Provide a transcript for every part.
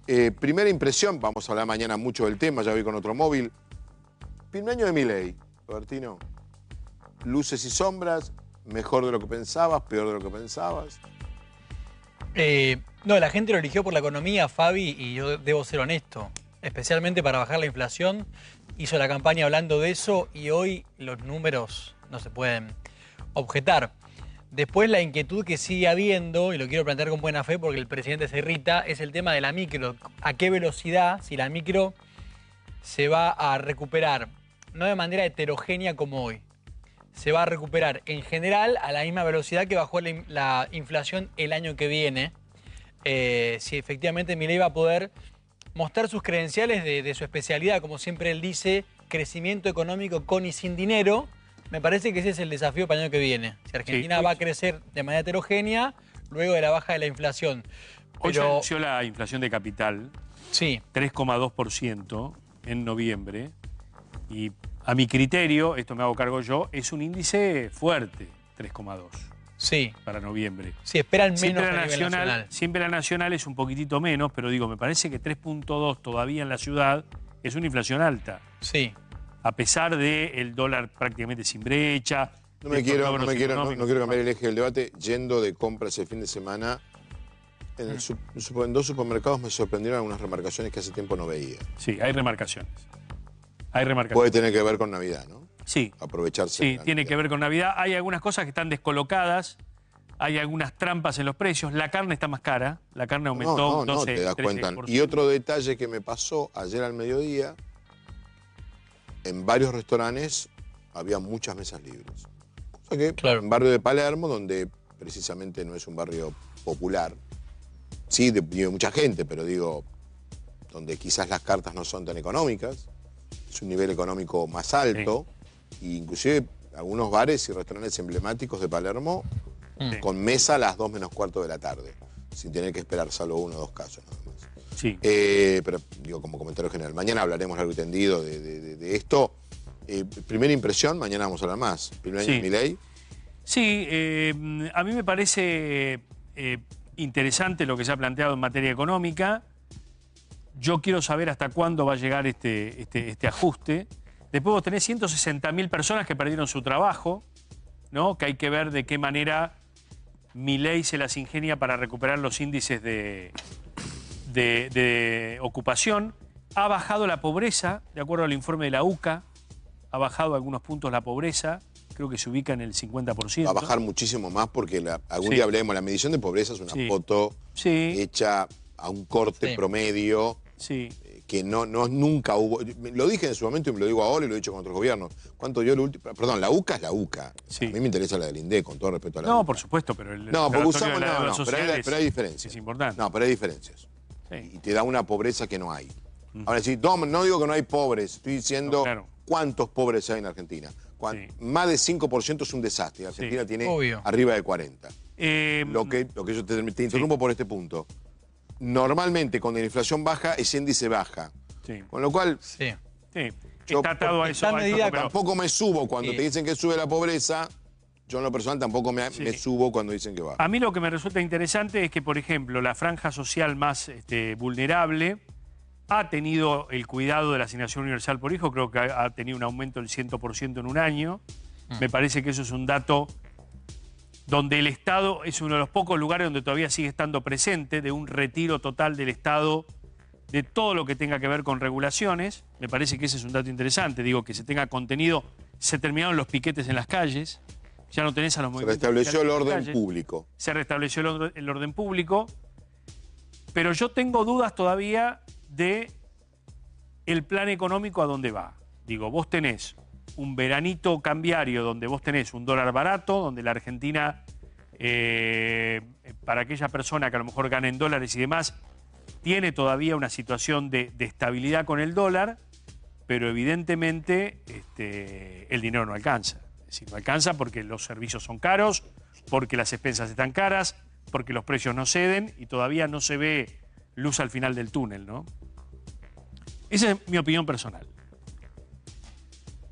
Primera impresión, vamos a hablar mañana mucho del tema, ya voy con otro móvil. Primer año de Milei, Robertino. Luces y sombras, mejor de lo que pensabas, peor de lo que pensabas. No, la gente lo eligió por la economía, Fabi, y yo debo ser honesto. Especialmente para bajar la inflación. Hizo la campaña hablando de eso y hoy los números no se pueden objetar. Después la inquietud que sigue habiendo, y lo quiero plantear con buena fe porque el presidente se irrita, es el tema de la micro. ¿A qué velocidad, si la micro se va a recuperar? No de manera heterogénea como hoy. Se va a recuperar en general a la misma velocidad que bajó la inflación el año que viene. Si efectivamente Milei va a poder mostrar sus credenciales de su especialidad, como siempre él dice, crecimiento económico con y sin dinero. Me parece que ese es el desafío para el año que viene. Si Argentina va a crecer de manera heterogénea luego de la baja de la inflación. Hoy se anunció la inflación de capital, sí, 3,2% en noviembre. Y a mi criterio, esto me hago cargo yo, es un índice fuerte, 3,2%. Sí. Para noviembre. Sí, esperan menos a nivel nacional. Siempre la nacional es un poquitito menos, pero digo, me parece que 3,2 todavía en la ciudad es una inflación alta. Sí. A pesar del dólar prácticamente sin brecha. No quiero cambiar el eje del debate. Yendo de compras el fin de semana, en dos supermercados me sorprendieron algunas remarcaciones que hace tiempo no veía. Sí, hay remarcaciones. Hay remarcaciones. Puede tener que ver con Navidad, ¿no? Sí. Aprovecharse. Sí, tiene que ver con Navidad. Hay algunas cosas que están descolocadas. Hay algunas trampas en los precios. La carne está más cara. La carne aumentó 12%. No, te das cuenta. Y otro detalle que me pasó ayer al mediodía, en varios restaurantes había muchas mesas libres. O sea que en barrio de Palermo, donde precisamente no es un barrio popular, sí, vive mucha gente, pero digo, donde quizás las cartas no son tan económicas, es un nivel económico más alto, e inclusive algunos bares y restaurantes emblemáticos de Palermo con mesa a las 2 menos cuarto de la tarde, sin tener que esperar salvo 1 o 2 casos nada más. Sí. Pero digo, como comentario general, mañana hablaremos largo y tendido de esto. Primera impresión, mañana vamos a hablar más. Primer año de Milei. Sí, a mí me parece interesante lo que se ha planteado en materia económica. Yo quiero saber hasta cuándo va a llegar este ajuste. Después vos tenés 160.000 personas que perdieron su trabajo, ¿no? Que hay que ver de qué manera Milei se las ingenia para recuperar los índices de ocupación. Ha bajado la pobreza, de acuerdo al informe de la UCA. Ha bajado algunos puntos la pobreza. Creo que se ubica en el 50%. Va a bajar muchísimo más porque algún día hablaremos. La medición de pobreza es una foto hecha a un corte promedio que nunca hubo. Lo dije en su momento y me lo digo ahora y lo he dicho con otros gobiernos. ¿Cuánto dio el último? Perdón, la UCA es la UCA. A mí me interesa la del INDEC, con todo respeto a la UCA. No, por supuesto, pero porque usamos pero hay diferencias. Es importante. No, pero hay diferencias. Y te da una pobreza que no hay. Ahora sí, no digo que no hay pobres, estoy diciendo cuántos pobres hay en Argentina. Más de 5% es un desastre. Argentina tiene arriba de 40. Lo que yo te interrumpo por este punto. Normalmente cuando la inflación baja, ese índice baja. Con lo cual, yo, está atado a eso. Tampoco me subo cuando te dicen que sube la pobreza. Yo en lo personal tampoco me subo cuando dicen que baja. A mí lo que me resulta interesante es que, por ejemplo, la franja social más vulnerable ha tenido el cuidado de la asignación universal por hijo. Creo que ha tenido un aumento del 100% en un año. Me parece que eso es un dato donde el Estado es uno de los pocos lugares donde todavía sigue estando presente, de un retiro total del Estado de todo lo que tenga que ver con regulaciones. Me parece que ese es un dato interesante. Digo, que se tenga contenido. Se terminaron los piquetes en las calles. Ya no tenés a los movimientos. Se restableció el orden público. Se restableció el orden público. Pero yo tengo dudas todavía de el plan económico a dónde va. Digo, vos tenés un veranito cambiario donde vos tenés un dólar barato, donde la Argentina, para aquella persona que a lo mejor gana en dólares y demás, tiene todavía una situación de estabilidad con el dólar, pero evidentemente el dinero no alcanza. Es decir, no alcanza porque los servicios son caros, porque las expensas están caras, porque los precios no ceden y todavía no se ve luz al final del túnel, ¿no? Esa es mi opinión personal.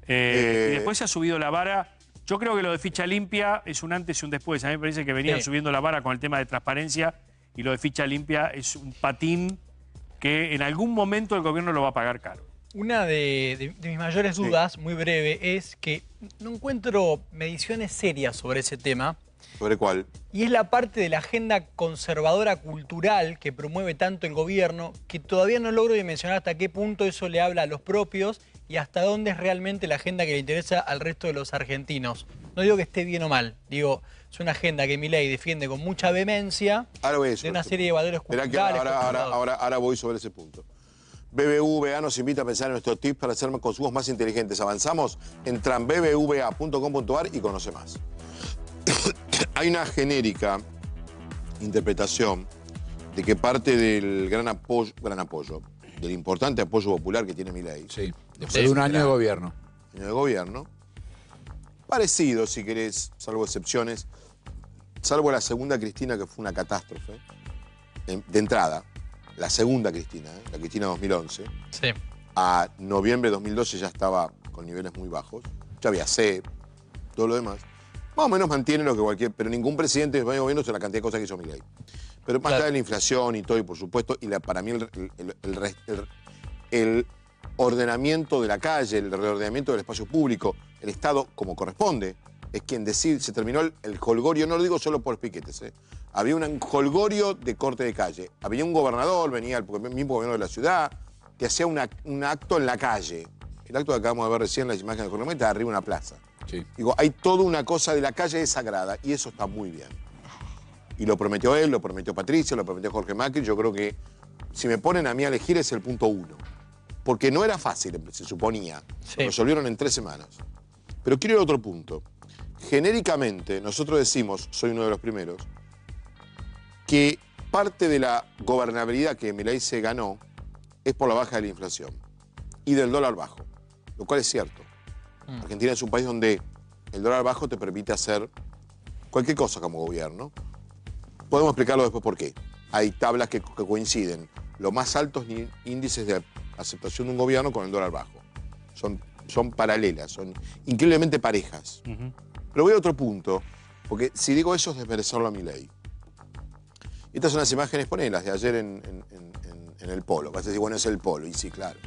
Y después se ha subido la vara. Yo creo que lo de ficha limpia es un antes y un después. A mí me parece que venían subiendo la vara con el tema de transparencia y lo de ficha limpia es un patín que en algún momento el gobierno lo va a pagar caro. Una de mis mayores dudas, muy breve, es que no encuentro mediciones serias sobre ese tema. ¿Sobre cuál? Y es la parte de la agenda conservadora cultural que promueve tanto el gobierno, que todavía no logro dimensionar hasta qué punto eso le habla a los propios y hasta dónde es realmente la agenda que le interesa al resto de los argentinos. No digo que esté bien o mal, digo, es una agenda que Milei defiende con mucha vehemencia de una serie de valores culturales. Ahora voy sobre ese punto. BBVA nos invita a pensar en nuestros tips para hacer consumos más inteligentes. Avanzamos, entra en bbva.com.ar y conoce más. Hay una genérica interpretación de que parte del gran apoyo, del importante apoyo popular que tiene Milei. Sí, después de un año de gobierno. Año de gobierno. Parecido, si querés, salvo excepciones. Salvo la segunda Cristina, que fue una catástrofe. De entrada, la segunda Cristina, la Cristina 2011. Sí. A noviembre de 2012 ya estaba con niveles muy bajos. Ya había sed, todo lo demás. Más o menos mantiene lo que cualquier... Pero ningún presidente de gobierno hizo la cantidad de cosas que hizo Milei. Pero más allá de la inflación y todo, y por supuesto, y para mí el ordenamiento de la calle, el reordenamiento del espacio público, el Estado, como corresponde, es quien decide, se terminó el jolgorio, no lo digo solo por piquetes, había un jolgorio de corte de calle. Había un gobernador, venía el mismo gobierno de la ciudad, que hacía un acto en la calle. El acto que acabamos de ver recién, las imágenes del cronómetro, está arriba de una plaza. Sí. Digo, hay toda una cosa de la calle es sagrada, y eso está muy bien. Y lo prometió él, lo prometió Patricia, lo prometió Jorge Macri. Yo creo que si me ponen a mí a elegir es el punto 1. Porque no era fácil, se suponía. Sí. Lo resolvieron en 3 semanas. Pero quiero ir a otro punto. Genéricamente, nosotros decimos, soy uno de los primeros, que parte de la gobernabilidad que Milei se ganó es por la baja de la inflación y del dólar bajo, lo cual es cierto. Argentina es un país donde el dólar bajo te permite hacer cualquier cosa como gobierno. Podemos explicarlo después por qué. Hay tablas que coinciden. Los más altos índices de aceptación de un gobierno con el dólar bajo. Son paralelas, son increíblemente parejas. Pero voy a otro punto, porque si digo eso es desmerecerlo a Milei. Estas son las imágenes, ponelas de ayer en el Polo. Vas a decir, bueno, es el Polo. Y sí, claro.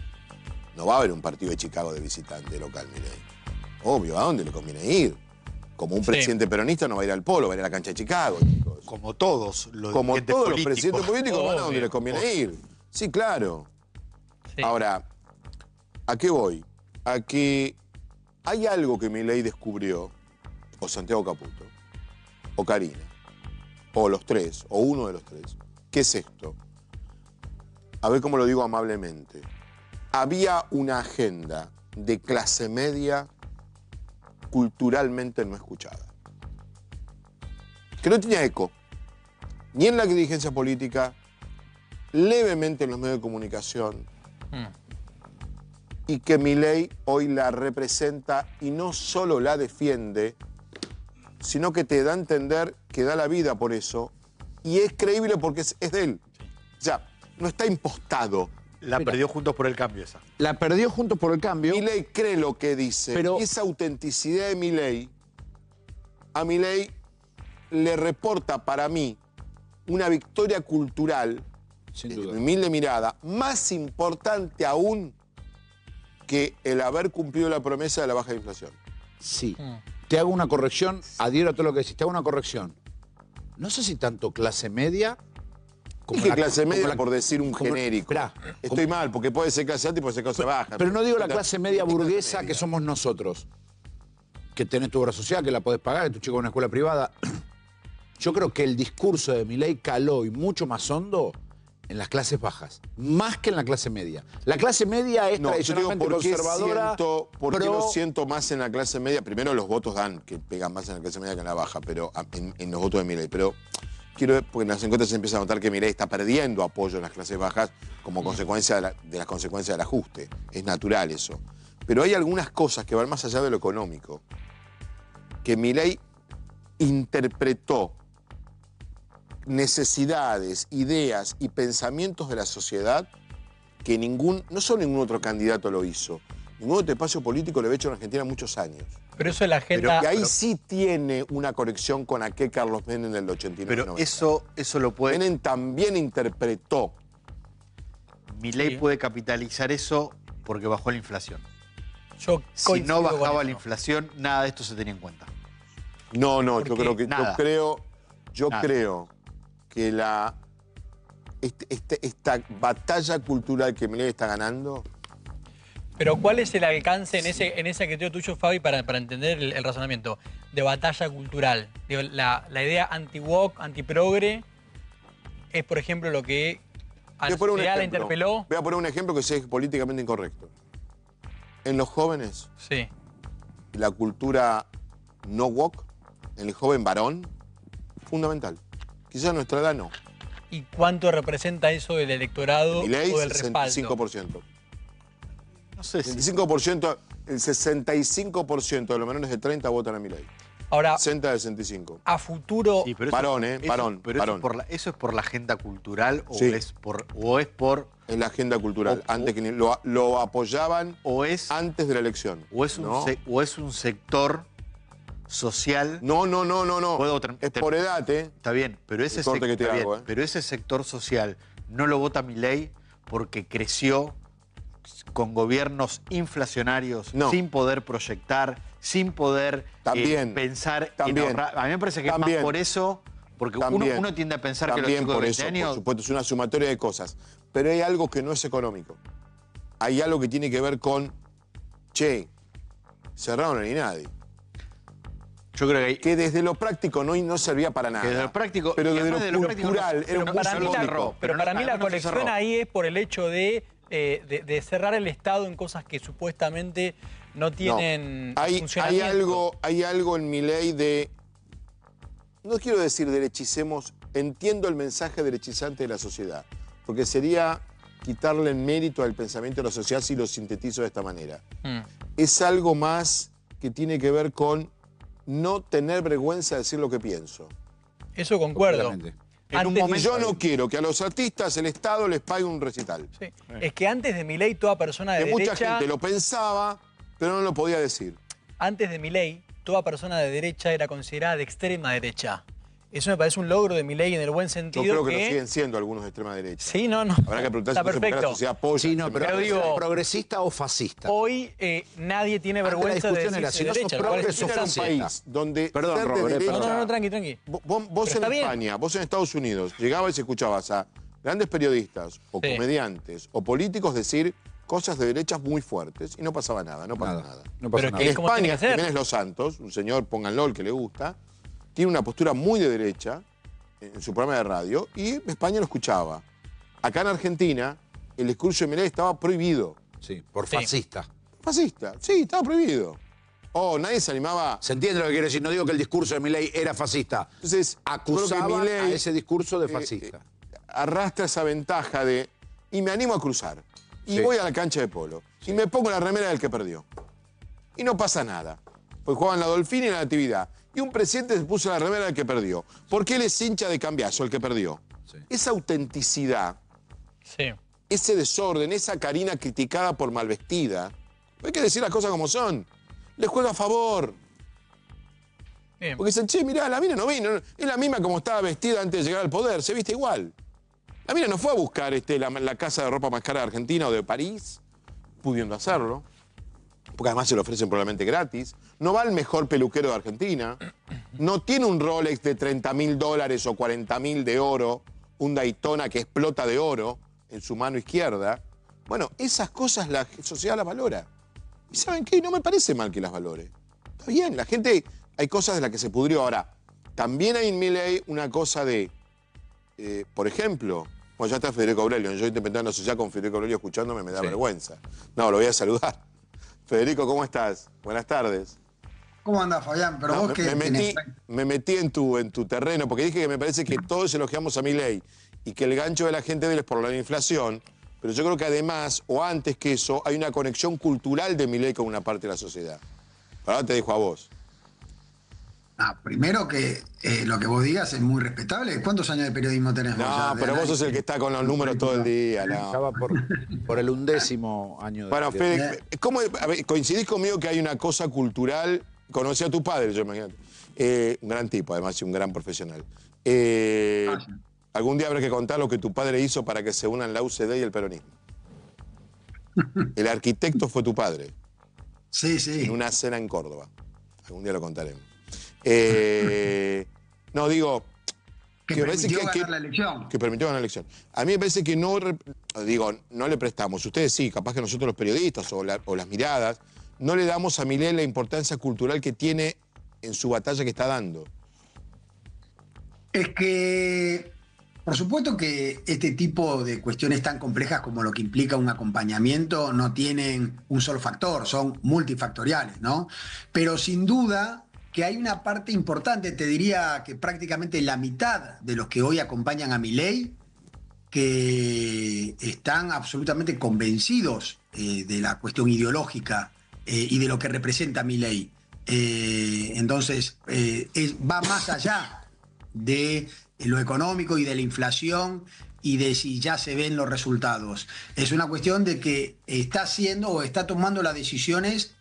No va a haber un partido de Chicago de visitante local, Milei. Obvio, ¿a dónde le conviene ir? Como un presidente peronista no va a ir al Polo, va a ir a la cancha de Chicago, chicos. Como todos los presidentes políticos van a donde les conviene ir. Sí, claro. Sí. Ahora, ¿a qué voy? A que hay algo que Milei descubrió, o Santiago Caputo, o Karina, o los tres, o uno de los tres. ¿Qué es esto? A ver cómo lo digo amablemente. Había una agenda de clase media culturalmente no escuchada. Que no tenía eco, ni en la dirigencia política, levemente en los medios de comunicación, y que Milei hoy la representa y no solo la defiende, sino que te da a entender que da la vida por eso, y es creíble porque es de él. O sea, no está impostado. La perdió Juntos por el Cambio esa. La perdió Juntos por el Cambio. Milei cree lo que dice. Pero esa autenticidad de Milei, a Milei le reporta para mí una victoria cultural, desde mi humilde mirada, más importante aún que el haber cumplido la promesa de la baja de inflación. Sí. Te hago una corrección, adhiero a todo lo que decís, te hago una corrección. No sé si tanto clase media... Dije clase media por decir un genérico. Estoy mal, porque puede ser clase alta y puede ser clase baja. Pero no digo la clase media burguesa que somos nosotros. Que tenés tu obra social, que la podés pagar, que tu chico va a una escuela privada. Yo creo que el discurso de Milei caló y mucho más hondo en las clases bajas, más que en la clase media. La clase media es tradicionalmente conservadora. ¿Por qué lo siento más en la clase media? Primero los votos dan que pegan más en la clase media que en la baja, pero en los votos de Milei. Pero quiero ver, porque en las encuestas se empieza a notar que Milei está perdiendo apoyo en las clases bajas como consecuencia de las consecuencias del ajuste. Es natural eso. Pero hay algunas cosas que van más allá de lo económico, que Milei interpretó necesidades, ideas y pensamientos de la sociedad que no solo ningún otro candidato lo hizo, ningún otro espacio político lo había hecho en Argentina muchos años. Pero eso es la agenda... Pero que ahí sí tiene una conexión con aquel Carlos Menem del 89. Pero eso lo puede... Menem también interpretó Milei Sí. puede capitalizar eso porque bajó la inflación. Yo Si coincido no con bajaba eso. la inflación, nada de esto se tenía en cuenta. No, yo Porque creo que nada. yo Nada. creo que esta batalla cultural que Milei está ganando, Pero ¿cuál es el alcance en ese criterio tuyo, Fabi, para entender el razonamiento de batalla cultural? Digo, la idea anti-woke, anti-progre, es, por ejemplo, lo que a voy la a poner un sociedad la ejemplo. interpeló. Voy a poner un ejemplo que sea políticamente incorrecto. En los jóvenes, Sí. la cultura no woke, en el joven varón, fundamental. Quizás a nuestra edad no. ¿Y cuánto representa eso del electorado Milei, o del respaldo? 65%. No sé si... 65%, el 65% de los menores de 30 votan a Milei. Ahora, 60 de 65. a futuro, Sí, pero Varón, eso, varón, pero varón. ¿eso es por la agenda cultural o, Sí. es por En la agenda cultural. O- Antes que lo apoyaban o es antes de la elección. o es un ¿no? o es un sector social? No. Puedo Es por edad, ¿eh? Está bien, pero ese, El corte que te está bien, hago, ¿eh? pero ese sector social no lo vota Milei porque creció con gobiernos inflacionarios, No. sin poder proyectar, sin poder También. pensar en También. ahorrar. A mí me parece que es También. más por eso, porque También. uno tiende a pensar que los También chicos de por 20 eso, años... por supuesto, es una sumatoria de cosas. Pero hay algo que no es económico. Hay algo que tiene que ver con, che, cerraron el INADI. Yo creo que hay... Que desde lo práctico no servía para nada. Que desde lo práctico- Pero y desde además lo de lo práctico cultural no- era un pero muy para mí, simbólico. pero no- para mí la no se conexión cerró. ahí es por el hecho de cerrar el Estado en cosas que supuestamente no tienen Hay funcionamiento. hay algo en mi ley de, no quiero decir derechicemos, entiendo el mensaje derechizante de la sociedad, porque sería quitarle el mérito al pensamiento de la sociedad si lo sintetizo de esta manera. Mm. Es algo más que tiene que ver con no tener vergüenza de decir lo que pienso. Eso concuerdo. Completamente. En un Antes- momento- Y yo no quiero que a los artistas el Estado les pague un recital. Sí. Es que antes de Milei toda persona de Que mucha derecha, gente lo pensaba, pero no lo podía decir. antes de Milei, toda persona de derecha era considerada de extrema derecha. Eso me parece un logro de Milei en el buen Yo sentido creo que lo siguen siendo algunos de extrema derecha. Sí, no. Habrá que preguntarse Está por qué la perfecto. sociedad apoya. Sí, no, Pero pero digo- ¿progresista o fascista? Hoy nadie tiene Antes la vergüenza de discusión era, decirse si no sos derecha. lo cual progre, es sos Era un interesante. país donde Perdón, ser de Robert, derecha... No, tranqui. Vos Pero en está bien. España, vos en Estados Unidos, llegabas y escuchabas a grandes periodistas o Sí. comediantes o políticos decir cosas de derechas muy fuertes y no pasaba nada, no pasa nada. No pasa Pero es nada. que- En ¿cómo tiene España, que ser? Jiménez Los Santos, un señor, pónganlo, el que le gusta, tiene una postura muy de derecha en su programa de radio y España lo escuchaba. Acá en Argentina, el discurso de Milei estaba prohibido. Sí, por Sí. fascista. Fascista, sí, estaba prohibido. Oh, nadie se animaba. ¿Se entiende lo que quiero decir? No digo que el discurso de Milei era fascista. Entonces, Acusaban creo que Milei, a ese discurso de fascista. arrastra esa ventaja de, y me animo a cruzar, y Sí. voy a la cancha de polo, y me pongo la remera del que perdió. Y no pasa nada, pues juegan la Dolfina y la Natividad. Y un presidente se puso la remera del que perdió. ¿Por qué él es hincha de Cambiazo, el que perdió? Sí. Esa autenticidad, Sí. ese desorden, esa Karina criticada por malvestida, hay que decir las cosas como son. Le juega a favor. Bien. Porque dicen, che, mirá, la mina no vino. Es la misma como estaba vestida antes de llegar al poder. Se viste igual. La mina no fue a buscar la casa de ropa más cara de Argentina o de París, pudiendo hacerlo. Porque además se lo ofrecen probablemente gratis. No va al mejor peluquero de Argentina. No tiene un Rolex de $30.000 o 40.000 de oro. Un Daytona que explota de oro en su mano izquierda. Bueno, esas cosas la sociedad las valora. ¿Y saben qué? No me parece mal que las valore. Está bien, la gente... Hay cosas de las que se pudrió. Ahora, también hay en mi ley una cosa de, por ejemplo, bueno, ya está Federico Aurelio. Yo intentando una sociedad con Federico Aurelio escuchándome, me da Sí. vergüenza. No, lo voy a saludar. Federico, ¿cómo estás? Buenas tardes. ¿Cómo andás, Fabián? Pero No, vos qué me metí en tu terreno, porque dije que me parece que todos elogiamos a mi ley y que el gancho de la gente de él es por la inflación, pero yo creo que además, o antes que eso, hay una conexión cultural de mi ley con una parte de la sociedad. Ahora te dejo a vos. Primero que lo que vos digas es muy respetable. ¿Cuántos años de periodismo tenés vos? ya No, de pero vos sos análisis? el que está con los números todo el día. No. Ya va por el 11º año de... Bueno, Fede, ¿cómo, a ver, coincidís conmigo que hay una cosa cultural? Conocí a tu padre, yo imagino. Un gran tipo, además, y un gran profesional. Sí. Algún día habrá que contar lo que tu padre hizo para que se unan la UCD y el peronismo. El arquitecto fue tu padre. Sí, sí. En una cena en Córdoba. Algún día lo contaremos. No, digo... Que permitió ganar la elección. Que permitió ganar la elección. A mí me parece que no le prestamos. Ustedes sí, capaz que nosotros los periodistas o las miradas, no le damos a Milei la importancia cultural que tiene en su batalla que está dando. Es que, por supuesto que este tipo de cuestiones tan complejas como lo que implica un acompañamiento no tienen un solo factor, son multifactoriales, ¿no? Pero sin duda que hay una parte importante, te diría que prácticamente la mitad de los que hoy acompañan a Milei, que están absolutamente convencidos de la cuestión ideológica y de lo que representa Milei. Entonces, va más allá de lo económico y de la inflación y de si ya se ven los resultados. Es una cuestión de que está haciendo o está tomando las decisiones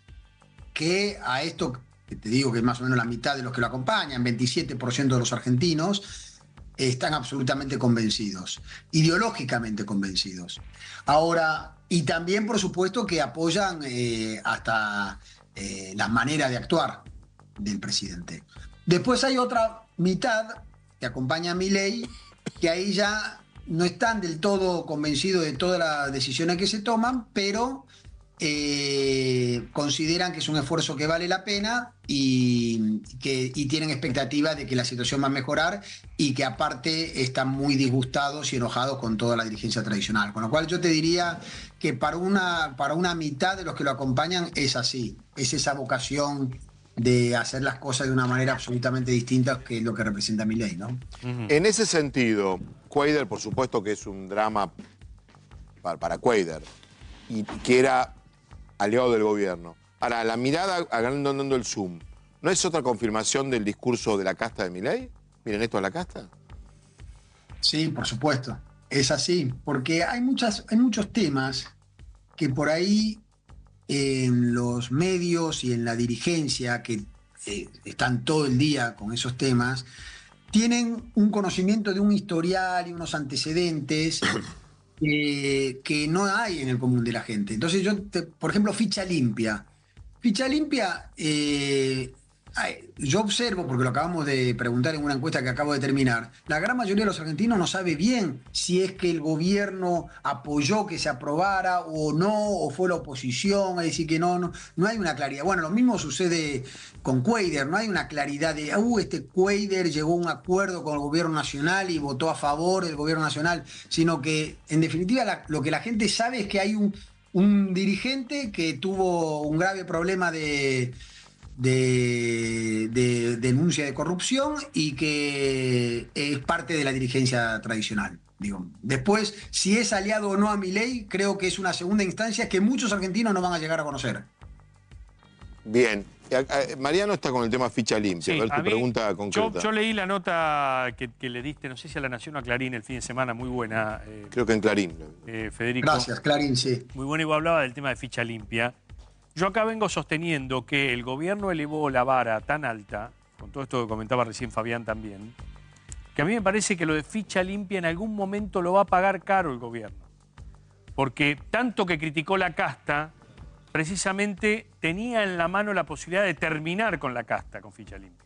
que a esto, que te digo que es más o menos la mitad de los que lo acompañan, 27% de los argentinos, están absolutamente convencidos, ideológicamente convencidos. Ahora, y también por supuesto que apoyan hasta la manera de actuar del presidente. Después hay otra mitad que acompaña a Milei, que ahí ya no están del todo convencidos de todas las decisiones que se toman, pero consideran que es un esfuerzo que vale la pena y tienen expectativa de que la situación va a mejorar y que aparte están muy disgustados y enojados con toda la dirigencia tradicional. Con lo cual yo te diría que para una mitad de los que lo acompañan es así, es esa vocación de hacer las cosas de una manera absolutamente distinta, que es lo que representa Milei, ¿no? En ese sentido, Cuadra, por supuesto que es un drama para Cuadra, y que era aliado del gobierno. Ahora, la mirada agrandando el zoom, ¿no es otra confirmación del discurso de la casta de Milei? Miren, esto es la casta. Sí, por supuesto. Es así, porque hay muchos temas que por ahí en los medios y en la dirigencia, que están todo el día con esos temas, tienen un conocimiento de un historial y unos antecedentes que no hay en el común de la gente. Entonces por ejemplo, ficha limpia. Ficha limpia, yo observo, porque lo acabamos de preguntar en una encuesta que acabo de terminar, la gran mayoría de los argentinos no sabe bien si es que el gobierno apoyó que se aprobara o no, o fue la oposición, es decir, que no hay una claridad. Bueno, lo mismo sucede con Cuadra, no hay una claridad de, este Cuadra llegó a un acuerdo con el gobierno nacional y votó a favor del gobierno nacional, sino que, en definitiva, lo que la gente sabe es que hay un dirigente que tuvo un grave problema de denuncia de corrupción y que es parte de la dirigencia tradicional. Digo, después, si es aliado o no a Milei, creo que es una segunda instancia que muchos argentinos no van a llegar a conocer. Bien. Mariano está con el tema ficha limpia. Sí, a ver tu pregunta concreta. Yo leí la nota que le diste, no sé si a La Nación o a Clarín el fin de semana, muy buena. Creo que en Clarín. Federico. Gracias, Clarín, sí. Muy buena, y vos hablaba del tema de ficha limpia. Yo acá vengo sosteniendo que el gobierno elevó la vara tan alta, con todo esto que comentaba recién Fabián también, que a mí me parece que lo de ficha limpia en algún momento lo va a pagar caro el gobierno. Porque tanto que criticó la casta, precisamente tenía en la mano la posibilidad de terminar con la casta, con ficha limpia.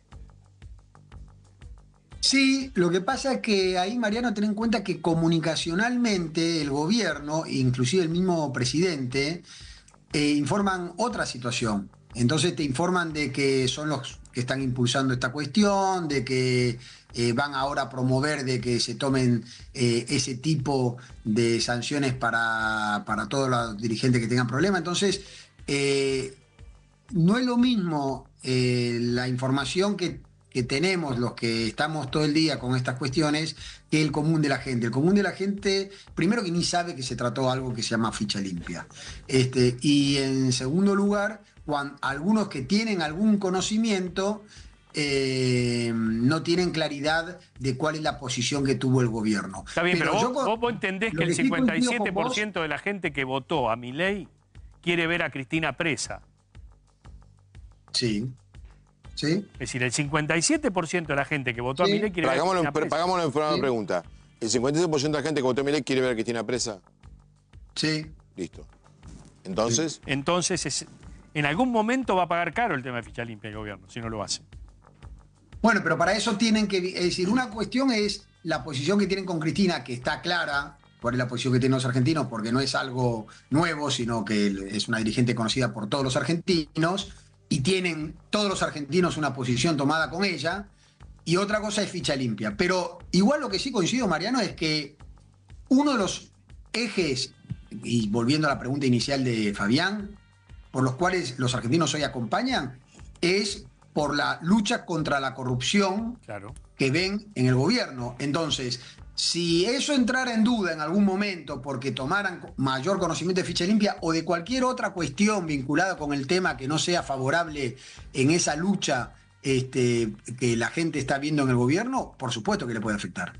Sí, lo que pasa es que ahí, Mariano, ten en cuenta que comunicacionalmente el gobierno, inclusive el mismo presidente, informan otra situación. Entonces te informan de que son los que están impulsando esta cuestión, de que van ahora a promover de que se tomen ese tipo de sanciones para todos los dirigentes que tengan problemas. Entonces, no es lo mismo la información que tenemos los que estamos todo el día con estas cuestiones que el común de la gente. El común de la gente, primero que ni sabe que se trató de algo que se llama ficha limpia. Y en segundo lugar, algunos que tienen algún conocimiento no tienen claridad de cuál es la posición que tuvo el gobierno. Está bien, pero vos entendés que el 57% de la gente que votó a Milei quiere ver a Cristina presa. Sí. ¿Sí? Es decir, el 57% de la gente que votó a Milei quiere ver a Cristina presa. Pagámoslo en forma de pregunta. ¿El 57% de la gente que votó a Milei quiere ver a Cristina presa? Sí. Listo. Entonces, en algún momento va a pagar caro el tema de ficha limpia el gobierno, si no lo hace. Bueno, pero para eso tienen que, es decir, una cuestión es la posición que tienen con Cristina, que está clara, cuál es la posición que tienen los argentinos, porque no es algo nuevo, sino que es una dirigente conocida por todos los argentinos, y tienen todos los argentinos una posición tomada con ella, y otra cosa es ficha limpia. Pero igual lo que sí coincido, Mariano, es que uno de los ejes, y volviendo a la pregunta inicial de Fabián, por los cuales los argentinos hoy acompañan, es por la lucha contra la corrupción que ven en el gobierno. Entonces, si eso entrara en duda en algún momento porque tomaran mayor conocimiento de ficha limpia o de cualquier otra cuestión vinculada con el tema que no sea favorable en esa lucha que la gente está viendo en el gobierno, por supuesto que le puede afectar.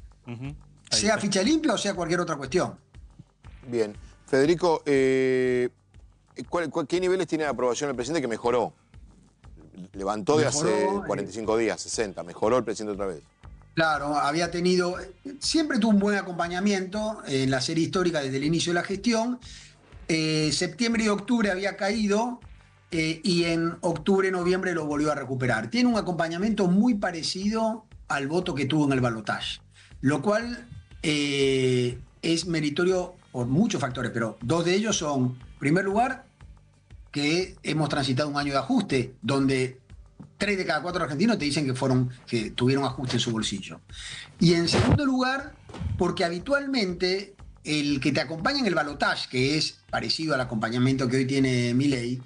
Sea ficha limpia o sea cualquier otra cuestión. Bien. Federico, ¿qué niveles tiene de aprobación el presidente que mejoró? Levantó de hace 45 días, 60. Mejoró el presidente otra vez. Claro, había tenido, siempre tuvo un buen acompañamiento en la serie histórica desde el inicio de la gestión. Septiembre y octubre había caído y en octubre, noviembre lo volvió a recuperar. Tiene un acompañamiento muy parecido al voto que tuvo en el balotaje, lo cual es meritorio por muchos factores, pero dos de ellos son, en primer lugar, que hemos transitado un año de ajuste, donde 3 de cada 4 argentinos te dicen que tuvieron ajuste en su bolsillo. Y en segundo lugar, porque habitualmente el que te acompaña en el balotaje, que es parecido al acompañamiento que hoy tiene Milei,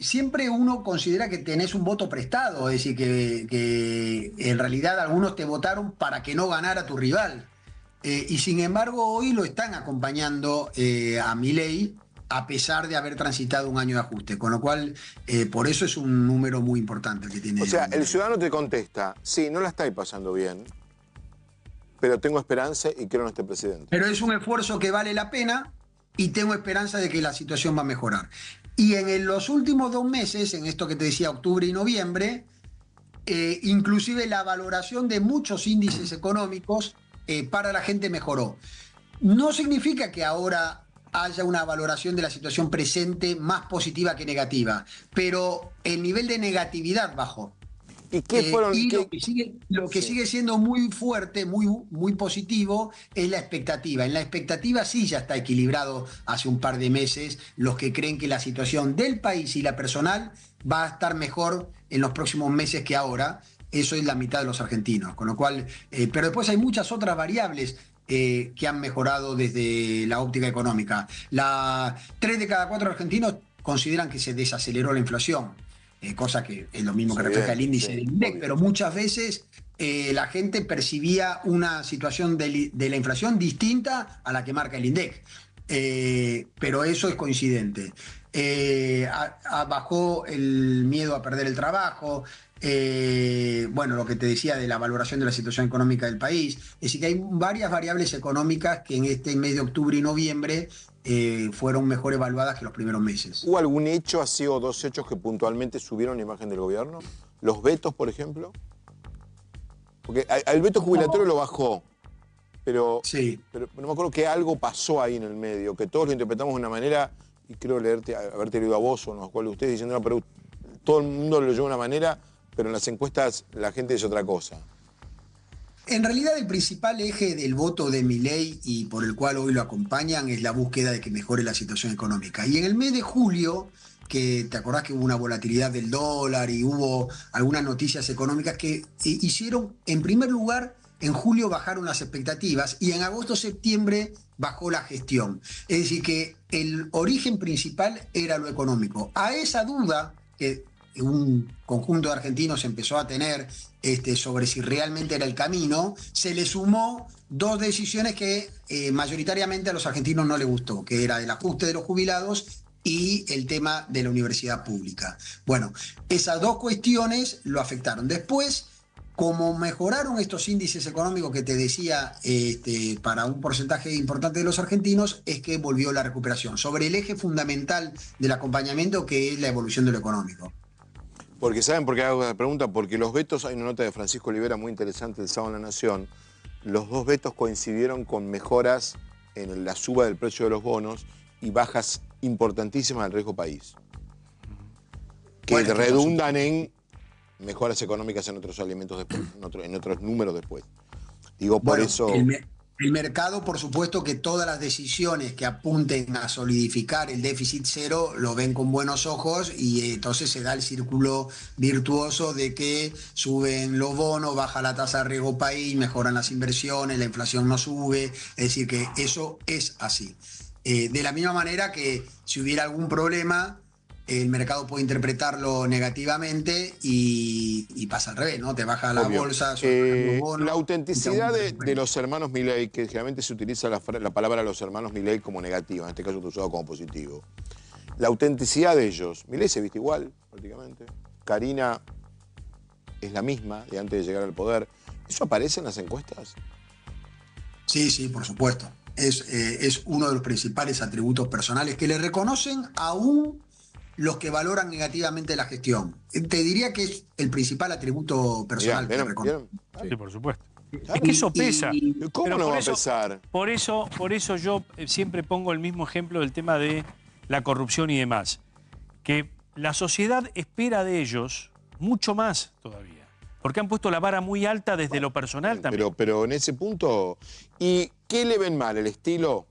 siempre uno considera que tenés un voto prestado, es decir, que en realidad algunos te votaron para que no ganara tu rival. Y sin embargo hoy lo están acompañando a Milei, a pesar de haber transitado un año de ajuste, con lo cual por eso es un número muy importante que tiene. O sea, el ciudadano te contesta, sí, no la estáis pasando bien, pero tengo esperanza y creo en este presidente. Pero es un esfuerzo que vale la pena y tengo esperanza de que la situación va a mejorar. Y en los últimos 2 meses, en esto que te decía, octubre y noviembre, inclusive la valoración de muchos índices económicos para la gente mejoró. No significa que ahora haya una valoración de la situación presente más positiva que negativa, pero el nivel de negatividad bajó. ¿Y qué fueron? Y lo que sigue siendo muy fuerte, muy positivo, es la expectativa. En la expectativa sí ya está equilibrado hace un par de meses los que creen que la situación del país y la personal va a estar mejor en los próximos meses que ahora. Eso es la mitad de los argentinos, con lo cual, pero después hay muchas otras variables que han mejorado desde la óptica económica. 3 de cada 4 argentinos consideran que se desaceleró la inflación, cosa que es lo mismo que refleja el índice del INDEC, pero muchas veces la gente percibía una situación de la inflación distinta a la que marca el INDEC. Pero eso es coincidente. Bajó el miedo a perder el trabajo. Bueno, lo que te decía de la valoración de la situación económica del país. Es decir, que hay varias variables económicas que en este mes de octubre y noviembre fueron mejor evaluadas que los primeros meses. ¿Hubo algún hecho así o 2 hechos que puntualmente subieron la imagen del gobierno? ¿Los vetos, por ejemplo? Porque el veto jubilatorio lo bajó, pero no me acuerdo que algo pasó ahí en el medio, que todos lo interpretamos de una manera, y creo haberte leído a vos o no, a cual de ustedes diciendo, no, pero todo el mundo lo leyó de una manera, pero en las encuestas la gente dice otra cosa. En realidad el principal eje del voto de Milei y por el cual hoy lo acompañan es la búsqueda de que mejore la situación económica. Y en el mes de julio, que te acordás que hubo una volatilidad del dólar y hubo algunas noticias económicas que hicieron, en primer lugar, en julio bajaron las expectativas y en agosto-septiembre bajó la gestión. Es decir, que el origen principal era lo económico. A esa duda que un conjunto de argentinos empezó a tener sobre si realmente era el camino, se le sumó 2 decisiones que mayoritariamente a los argentinos no les gustó, que era el ajuste de los jubilados y el tema de la universidad pública. Bueno, esas 2 cuestiones lo afectaron. Después, como mejoraron estos índices económicos que te decía para un porcentaje importante de los argentinos, es que volvió la recuperación sobre el eje fundamental del acompañamiento, que es la evolución de lo económico. Porque, ¿saben por qué hago la pregunta? Porque los vetos, hay una nota de Francisco Olivera muy interesante el sábado en La Nación, los 2 vetos coincidieron con mejoras en la suba del precio de los bonos y bajas importantísimas del riesgo país, que Bueno, redundan en mejoras económicas en otros alimentos después, en otros números después. Digo, por Bueno, eso... el mercado, por supuesto que todas las decisiones que apunten a solidificar el déficit cero lo ven con buenos ojos y entonces se da el círculo virtuoso de que suben los bonos, baja la tasa de riesgo país, mejoran las inversiones, la inflación no sube, es decir que eso es así. De la misma manera que si hubiera algún problema, el mercado puede interpretarlo negativamente y pasa al revés, ¿no? Te baja la Obvio. bolsa, los bonos, la autenticidad y te de los hermanos Milei, que generalmente se utiliza la palabra los hermanos Milei como negativa, en este caso está usado como positivo. La autenticidad de ellos, Milei se viste igual, prácticamente. Karina es la misma de antes de llegar al poder. ¿Eso aparece en las encuestas? Sí, por supuesto. Es uno de los principales atributos personales que le reconocen aún los que valoran negativamente la gestión. Te diría que es el principal atributo personal que reconocen. Sí, por supuesto. Es que eso pesa. ¿Cómo no va a pesar? Por eso yo siempre pongo el mismo ejemplo del tema de la corrupción y demás. Que la sociedad espera de ellos mucho más todavía. Porque han puesto la vara muy alta desde lo personal también. Pero en ese punto... ¿Y qué le ven mal? ¿El estilo?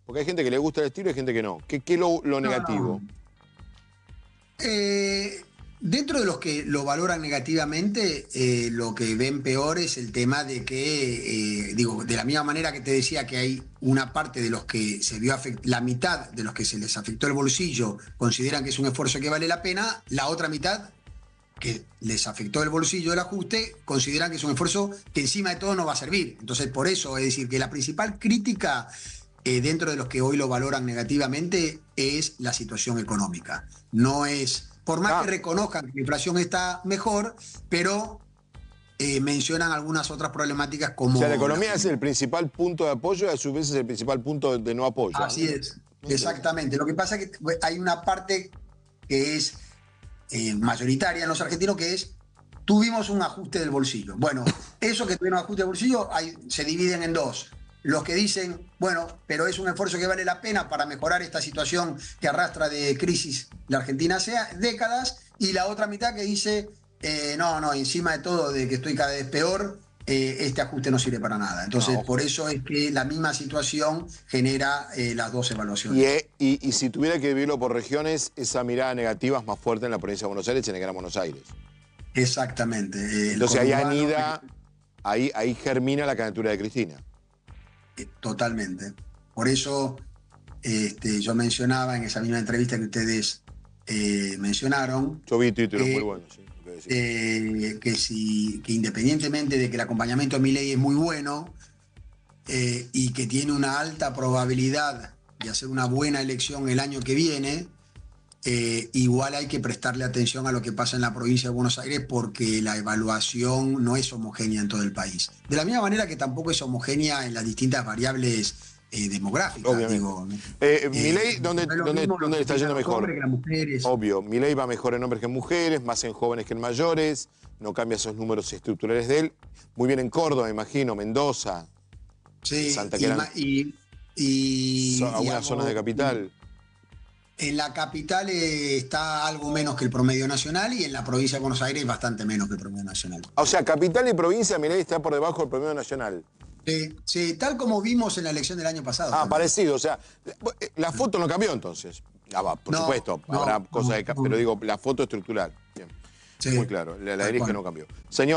Porque hay gente que le gusta el estilo y hay gente que no. ¿Qué es lo negativo? Dentro de los que lo valoran negativamente, lo que ven peor es el tema de que, de la misma manera que te decía que hay una parte de los que se vio la mitad de los que se les afectó el bolsillo consideran que es un esfuerzo que vale la pena, la otra mitad que les afectó el bolsillo del ajuste consideran que es un esfuerzo que encima de todo no va a servir. Entonces, por eso, es decir, que la principal crítica dentro de los que hoy lo valoran negativamente es la situación económica. No es, por más que reconozcan que la inflación está mejor, pero mencionan algunas otras problemáticas como... O sea, la economía es el principal punto de apoyo y a su vez es el principal punto de no apoyo. Así es, exactamente. Lo que pasa es que hay una parte que es mayoritaria en los argentinos, que es tuvimos un ajuste del bolsillo. Bueno, eso que tuvieron ajuste del bolsillo se dividen en dos. Los que dicen, bueno, pero es un esfuerzo que vale la pena para mejorar esta situación que arrastra de crisis la Argentina hace décadas, y la otra mitad que dice, no, encima de todo, de que estoy cada vez peor, este ajuste no sirve para nada. Entonces, por eso es que la misma situación genera las dos evaluaciones. Y si tuviera que dividirlo por regiones, esa mirada negativa es más fuerte en la provincia de Buenos Aires y en el Gran Buenos Aires. Exactamente. Entonces ahí anida, ahí germina la candidatura de Cristina. Totalmente. Por eso yo mencionaba en esa misma entrevista que ustedes mencionaron. Yo vi títulos muy buenos, sí. Que independientemente de que el acompañamiento a Milei es muy bueno y que tiene una alta probabilidad de hacer una buena elección el año que viene, igual hay que prestarle atención a lo que pasa en la provincia de Buenos Aires, porque la evaluación no es homogénea en todo el país. De la misma manera que tampoco es homogénea en las distintas variables demográficas. Milei, ¿dónde le está yendo mejor? Obvio, Milei va mejor en hombres que en mujeres, más en jóvenes que en mayores, no cambia esos números estructurales de él. Muy bien en Córdoba, me imagino, Mendoza, Santa Clara. Algunas zonas de capital. En la capital está algo menos que el promedio nacional, y en la provincia de Buenos Aires bastante menos que el promedio nacional. O sea, capital y provincia, Milei está por debajo del promedio nacional. Sí, tal como vimos en la elección del año pasado. También. Parecido, o sea, la foto no cambió entonces. Por supuesto, habrá cosas pero digo, la foto estructural. Bien. Sí, muy claro, la dirige no cambió. Señor.